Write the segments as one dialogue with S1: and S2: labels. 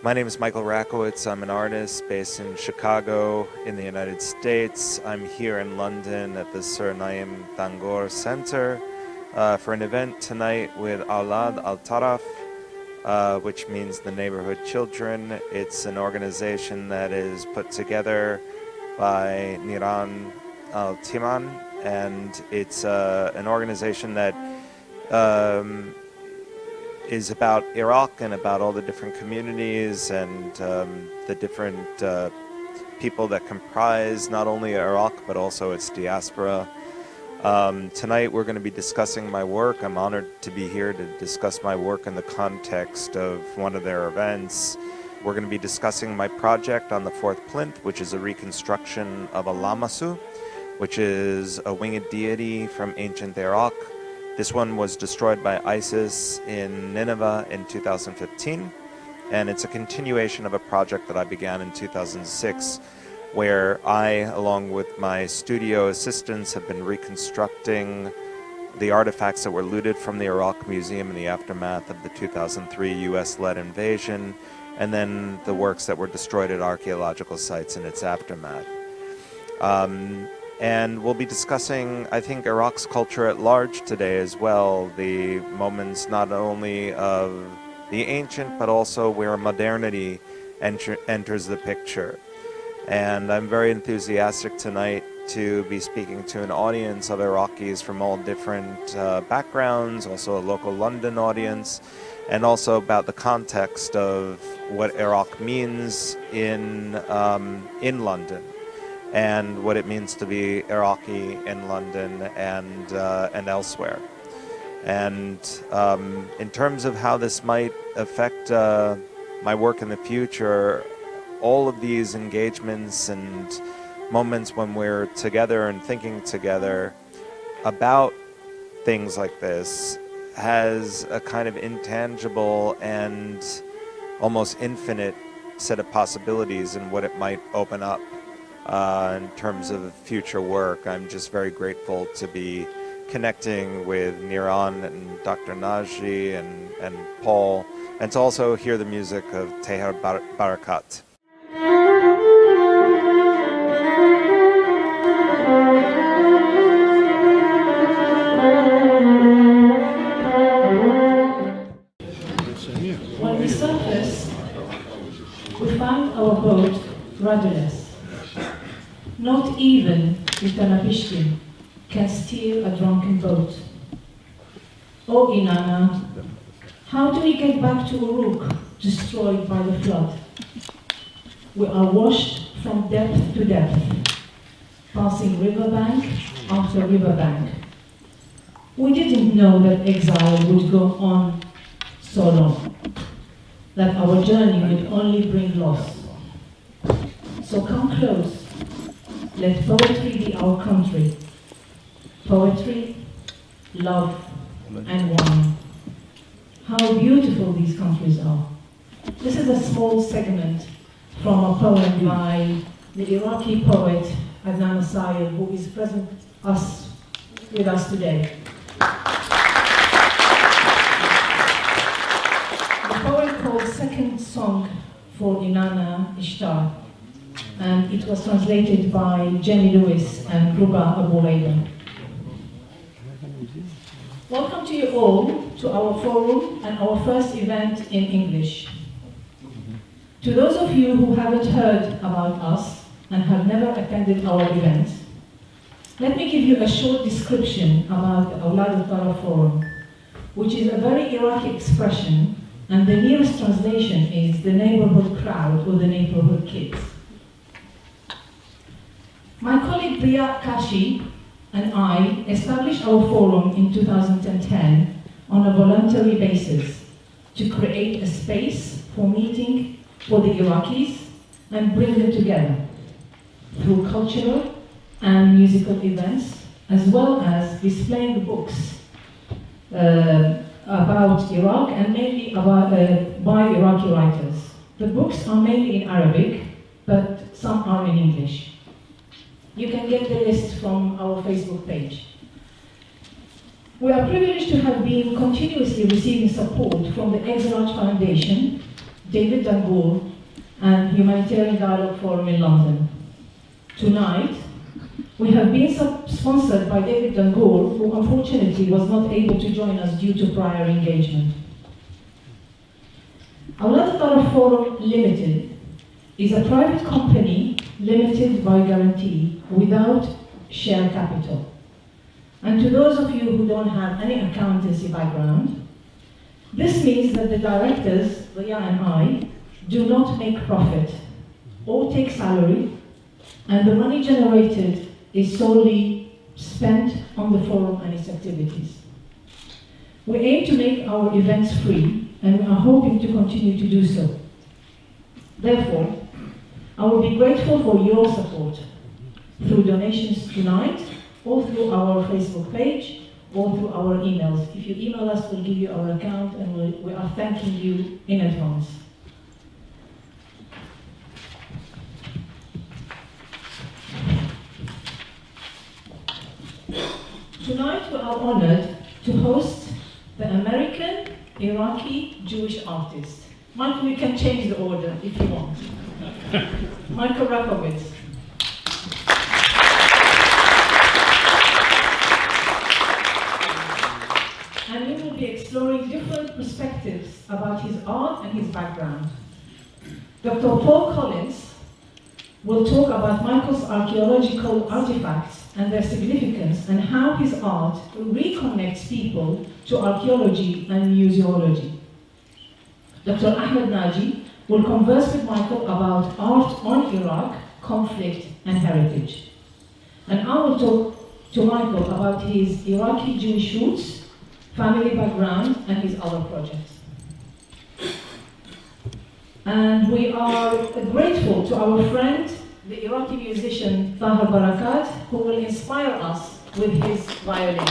S1: My name is Michael Rakowitz. I'm an artist based in Chicago in the United States. I'm here in London at the Sir Naim Tangor Center for an event tonight with Aulad Al-Taraf, which means the neighborhood children. It's an organization that is put together by Niran Al-Timan, and it's an organization that is about Iraq and about all the different communities and the different people that comprise not only Iraq but also its diaspora. Tonight we're going to be discussing my work. I'm honored to be here to discuss my work in the context of one of their events. We're going to be discussing my project on the Fourth Plinth, which is a reconstruction of a Lamassu, which is a winged deity from ancient Iraq. This one was destroyed by ISIS in Nineveh in 2015, and it's a continuation of a project that I began in 2006, where I, along with my studio assistants, have been reconstructing the artifacts that were looted from the Iraq Museum in the aftermath of the 2003 US-led invasion, and then the works that were destroyed at archaeological sites in its aftermath. And we'll be discussing, I think, Iraq's culture at large today as well, the moments not only of the ancient, but also where modernity enters the picture. And I'm very enthusiastic tonight to be speaking to an audience of Iraqis from all different backgrounds, also a local London audience, and also about the context of what Iraq means in London, and what it means to be Iraqi in London and elsewhere. And in terms of how this might affect my work in the future, all of these engagements and moments when we're together and thinking together about things like this has a kind of intangible and almost infinite set of possibilities in what it might open up. In terms of future work, I'm just very grateful to be connecting with Niran and Dr. Naji and Paul, and to also hear the music of Teher Barakat.
S2: When we surfaced, we found our boat rudderless. Not even Utanapishtim can steer a drunken boat. Oh Inanna, how do we get back to Uruk, destroyed by the flood? We are washed from depth to depth, passing riverbank after riverbank. We didn't know that exile would go on so long, that our journey would only bring loss. So come close. Let poetry be our country. Poetry, love, and wine. How beautiful these countries are. This is a small segment from a poem by the Iraqi poet Adnan Asayir, who is present with us today. The poem called Second Song for Inanna Ishtar, and it was translated by Jenny Lewis and Ruba Abu Ghaidan. Welcome to you all to our forum and our first event in English. To those of you who haven't heard about us and have never attended our event, let me give you a short description about the Aulad Al-Taraf Forum, which is a very Iraqi expression, and the nearest translation is the neighborhood crowd or the neighborhood kids. My colleague Priya Kashi and I established our forum in 2010 on a voluntary basis to create a space for meeting for the Iraqis and bring them together through cultural and musical events, as well as displaying the books about Iraq and mainly about, by Iraqi writers. The books are mainly in Arabic, but some are in English. You can get the list from our Facebook page. We are privileged to have been continuously receiving support from the Exarch Foundation, David Dangour, and Humanitarian Dialogue Forum in London. Tonight, we have been sponsored by David Dangour, who unfortunately was not able to join us due to prior engagement. Awlad Taraf Forum Limited is a private company limited by guarantee without share capital. And to those of you who don't have any accountancy background, this means that the directors, Ria and I, do not make profit or take salary, and the money generated is solely spent on the forum and its activities. We aim to make our events free, and we are hoping to continue to do so. Therefore, I will be grateful for your support through donations tonight, or through our Facebook page, or through our emails. If you email us, we'll give you our account, and we are thanking you in advance. Tonight we are honored to host the American Iraqi Jewish artist. Michael, you can change the order if you want. Michael Rakowitz. And we will be exploring different perspectives about his art and his background. Dr. Paul Collins will talk about Michael's archaeological artifacts and their significance, and how his art reconnects people to archaeology and museology. Dr. Ahmed Naji will converse with Michael about art on Iraq, conflict, and heritage. And I will talk to Michael about his Iraqi Jewish roots, family background, and his other projects. And we are grateful to our friend, the Iraqi musician Tahir Barakat, who will inspire us with his violin.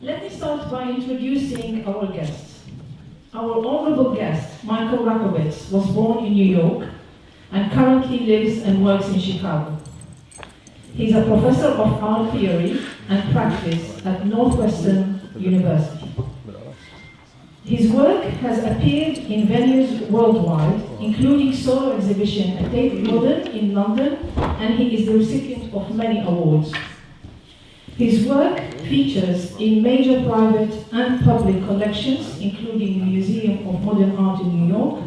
S2: Let me start by introducing our guests. Our honorable guest, Michael Rakowitz, was born in New York and currently lives and works in Chicago. He's a professor of art theory and practice at Northwestern University. His work has appeared in venues worldwide, including solo exhibition at Tate Modern in London, and he is the recipient of many awards. His work features in major private and public collections, including the Museum of Modern Art in New York,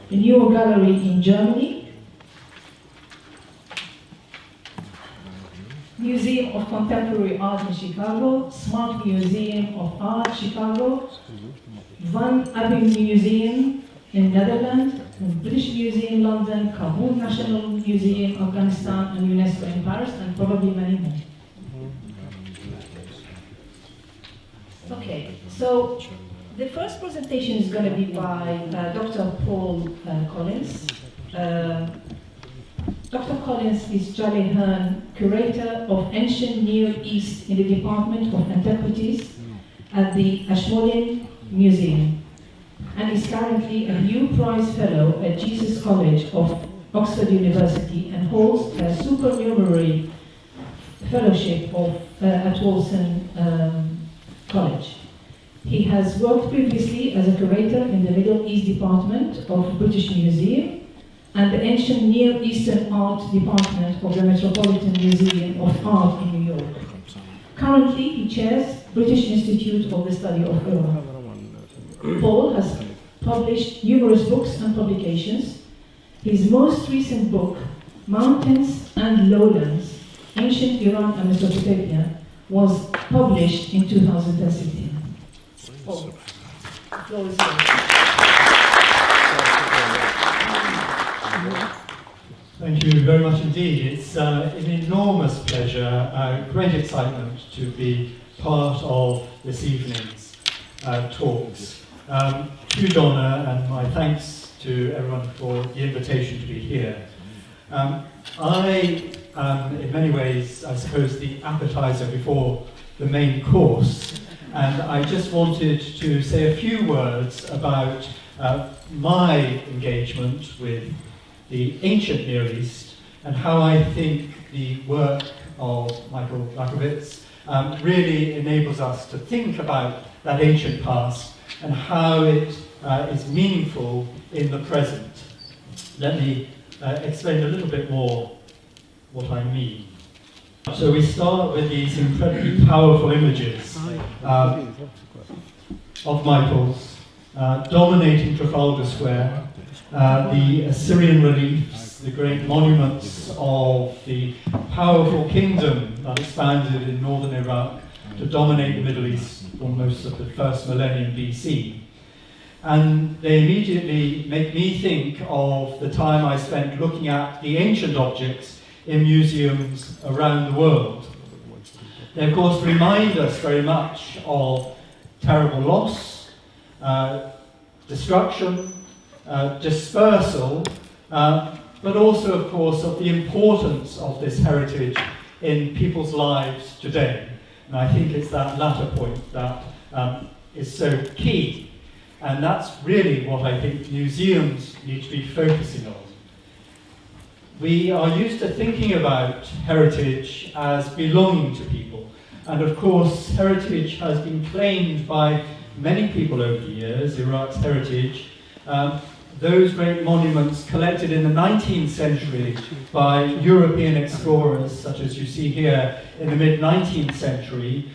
S2: the Neue Gallery in Germany, Museum of Contemporary Art in Chicago, Smart Museum of Art, Chicago, Van Abbey Museum in Netherlands, British Museum London, Kabul National Museum, Afghanistan, and UNESCO in Paris, and probably many more. Okay, so the first presentation is going to be by Dr. Paul Collins. Dr. Collins is Jaleh Hearn, Curator of Ancient Near East in the Department of Antiquities at the Ashmolean Museum, and is currently a Hugh Prize Fellow at Jesus College of Oxford University, and holds a supernumerary fellowship at Wollaston College. He has worked previously as a curator in the Middle East Department of British Museum and the Ancient Near Eastern Art Department of the Metropolitan Museum of Art in New York. Currently, he chairs British Institute of the Study of Iraq. Paul has published numerous books and publications. His most recent book, Mountains and Lowlands, Ancient Iran and Mesopotamia, was published in 2016. Paul, the floor is yours.
S3: Thank you very much indeed. It's an enormous pleasure, great excitement to be part of this evening's talks. Huge honour, and my thanks to everyone for the invitation to be here. I am, in many ways, I suppose, the appetizer before the main course, and I just wanted to say a few words about my engagement with the ancient Near East and how I think the work of Michael Rakowitz really enables us to think about that ancient past and how it is meaningful in the present. Let me explain a little bit more what I mean. So we start with these incredibly powerful images of Michael's dominating Trafalgar Square, the Assyrian reliefs, the great monuments of the powerful kingdom that expanded in northern Iraq to dominate the Middle East for most of the first millennium BC. And they immediately make me think of the time I spent looking at the ancient objects in museums around the world. They of course remind us very much of terrible loss, destruction, dispersal, but also of course of the importance of this heritage in people's lives today. And I think it's that latter point that is so key. And that's really what I think museums need to be focusing on. We are used to thinking about heritage as belonging to people. And of course, heritage has been claimed by many people over the years, Iraq's heritage. Those great monuments collected in the 19th century by European explorers, such as you see here in the mid-19th century,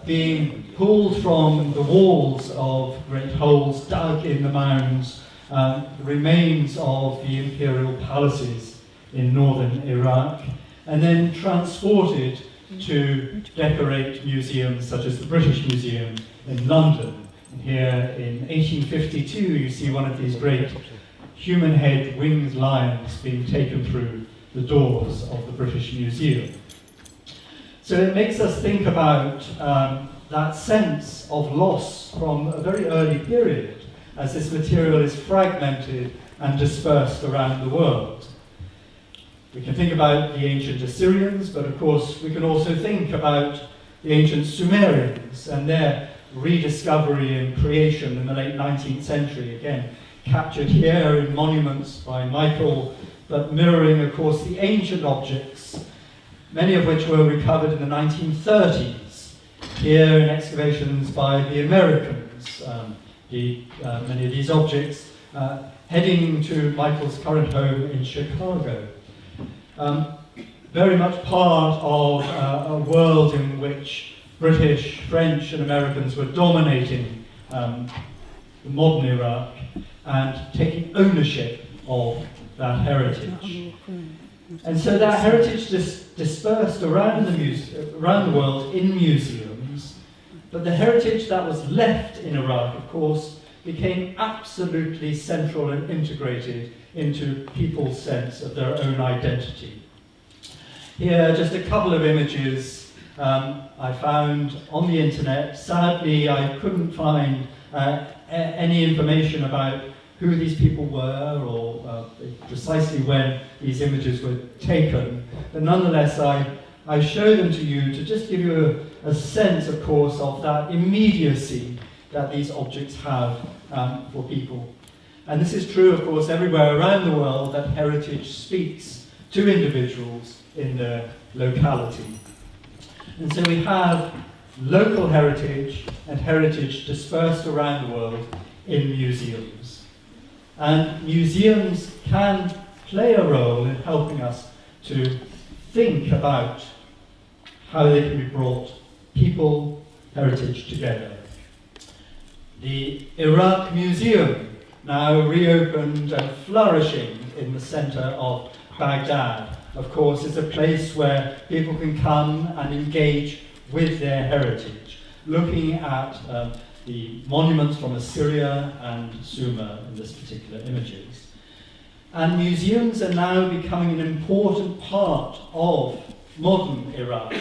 S3: being pulled from the walls of great holes dug in the mounds, the remains of the imperial palaces in northern Iraq, and then transported to decorate museums such as the British Museum in London. And here in 1852 you see one of these great human head winged lions being taken through the doors of the British Museum. So it makes us think about that sense of loss from a very early period as this material is fragmented and dispersed around the world. We can think about the ancient Assyrians, but of course we can also think about the ancient Sumerians and their rediscovery and creation in the late 19th century, again captured here in monuments by Michael, but mirroring of course the ancient objects, many of which were recovered in the 1930s, here in excavations by the Americans, many of these objects heading to Michael's current home in Chicago. Very much part of a world in which British, French and Americans were dominating the modern Iraq and taking ownership of that heritage. And so that heritage dispersed around the world in museums, but the heritage that was left in Iraq, of course, became absolutely central and integrated into people's sense of their own identity. Here, just a couple of images I found on the internet. Sadly, I couldn't find any information about who these people were or precisely when these images were taken. But nonetheless, I show them to you to just give you a sense, of course, of that immediacy that these objects have for people. And this is true, of course, everywhere around the world that heritage speaks to individuals in their locality. And so we have local heritage and heritage dispersed around the world in museums. And museums can play a role in helping us to think about how they can be brought people, heritage together. The Iraq Museum, now reopened and flourishing in the center of Baghdad, of course, is a place where people can come and engage with their heritage, looking at the monuments from Assyria and Sumer in this particular images. And museums are now becoming an important part of modern Iraq.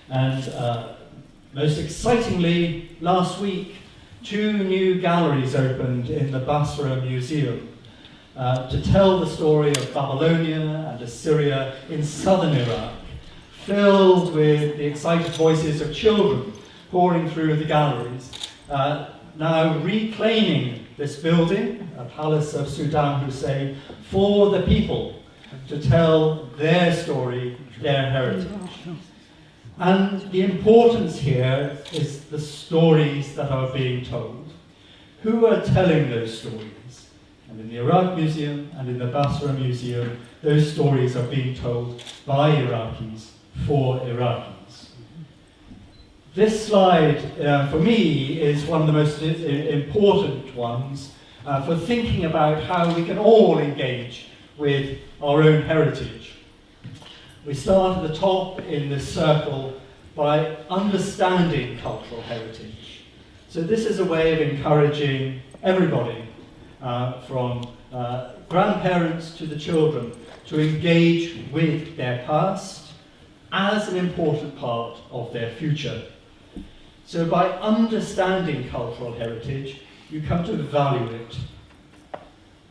S3: And most excitingly, last week, 2 new galleries opened in the Basra Museum to tell the story of Babylonia and Assyria in southern Iraq, filled with the excited voices of children pouring through the galleries, now reclaiming this building, a palace of Saddam Hussein, for the people to tell their story, their heritage. And the importance here is the stories that are being told. Who are telling those stories? And in the Iraq Museum and in the Basra Museum, those stories are being told by Iraqis for Iraqis. This slide, for me, is one of the most important ones for thinking about how we can all engage with our own heritage. We start at the top in this circle by understanding cultural heritage. So this is a way of encouraging everybody, from grandparents to the children, to engage with their past as an important part of their future. So by understanding cultural heritage, you come to value it.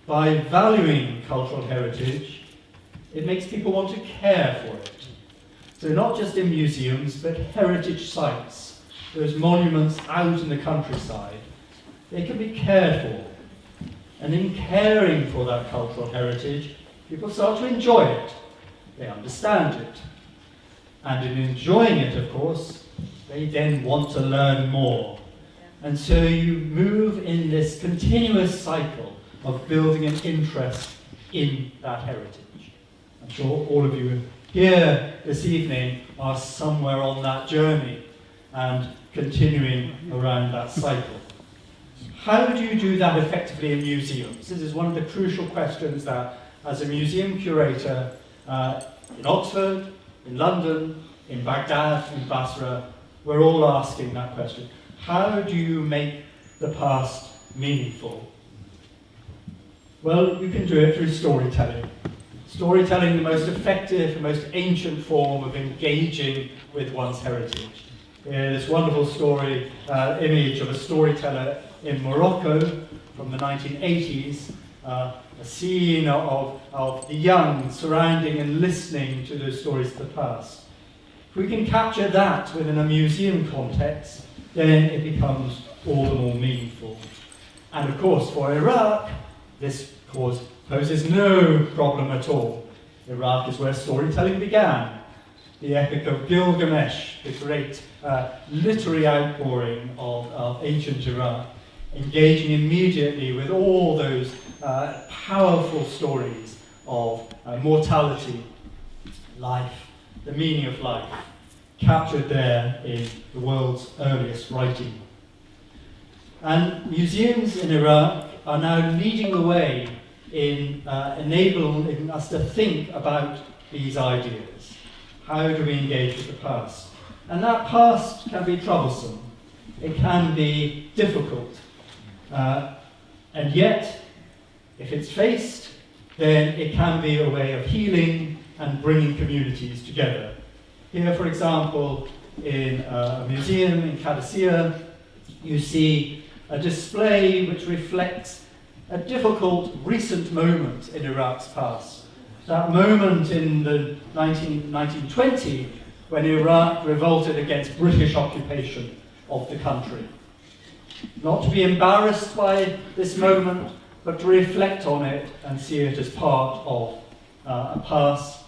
S3: By valuing cultural heritage, it makes people want to care for it. So not just in museums, but heritage sites, those monuments out in the countryside, they can be cared for. And in caring for that cultural heritage, people start to enjoy it. They understand it. And in enjoying it, of course, they then want to learn more. And so you move in this continuous cycle of building an interest in that heritage. I'm sure all of you here this evening are somewhere on that journey and continuing around that cycle. How do you do that effectively in museums? This is one of the crucial questions that, as a museum curator in Oxford, in London, in Baghdad, in Basra, we're all asking that question. How do you make the past meaningful? Well, you can do it through storytelling. Storytelling, the most effective, the most ancient form of engaging with one's heritage. This wonderful story, image of a storyteller in Morocco from the 1980s, a scene of the young surrounding and listening to those stories of the past. If we can capture that within a museum context, then it becomes all the more meaningful. And of course, for Iraq, this poses no problem at all. Iraq is where storytelling began. The Epic of Gilgamesh, the great literary outpouring of ancient Iraq, engaging immediately with all those powerful stories of mortality, life, the meaning of life, captured there in the world's earliest writing. And museums in Iraq are now leading the way in enabling us to think about these ideas. How do we engage with the past? And that past can be troublesome. It can be difficult. And yet, if it's faced, then it can be a way of healing and bringing communities together. Here, for example, in a museum in Qadisiyah, you see a display which reflects a difficult recent moment in Iraq's past. That moment in the 1920 when Iraq revolted against British occupation of the country. Not to be embarrassed by this moment, but to reflect on it and see it as part of a past,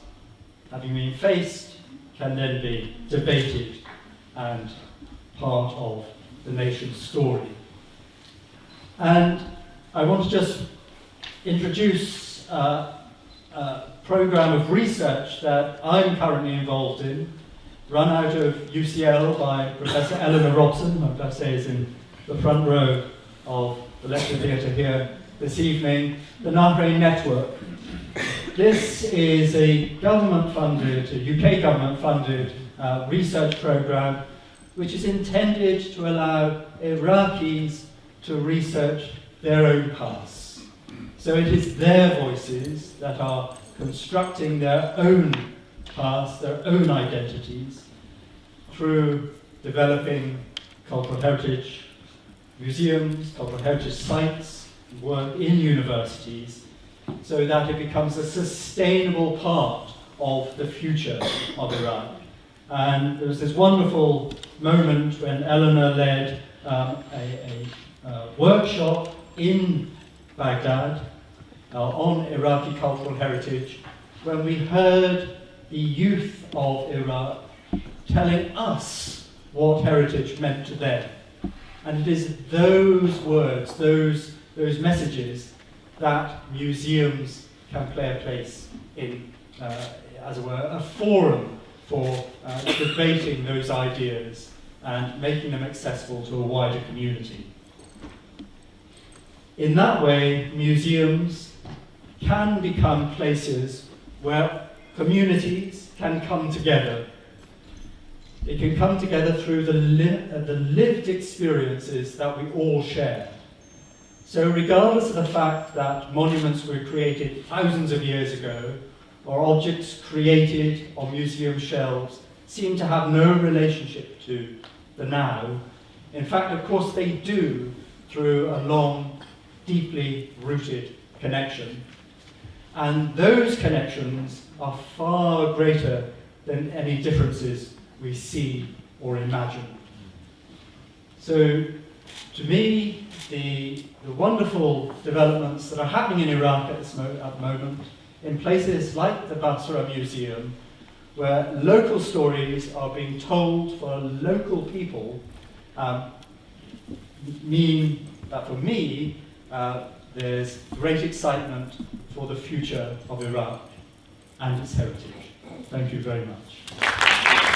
S3: having been faced, can then be debated and part of the nation's story. And I want to just introduce a program of research that I'm currently involved in, run out of UCL by Professor Eleanor Robson, who I say is in the front row of the lecture theatre here this evening, the Nahrain Network. This is a government-funded, a UK government-funded research program which is intended to allow Iraqis to research their own pasts. So it is their voices that are constructing their own past, their own identities, through developing cultural heritage museums, cultural heritage sites, work in universities, so that it becomes a sustainable part of the future of Iraq. And there was this wonderful moment when Eleanor led a workshop in Baghdad on Iraqi cultural heritage, when we heard the youth of Iraq telling us what heritage meant to them. And it is those words, those messages, that museums can play a place in, as it were, a forum for debating those ideas and making them accessible to a wider community. In that way, museums can become places where communities can come together. It can come together through the lived experiences that we all share. So regardless of the fact that monuments were created thousands of years ago, or objects created on museum shelves seem to have no relationship to the now, in fact, of course, they do through a long, deeply rooted connection. And those connections are far greater than any differences we see or imagine. So, to me, the wonderful developments that are happening in Iraq at the moment, in places like the Basra Museum, where local stories are being told for local people, mean that for me, there's great excitement for the future of Iraq and its heritage. Thank you very much.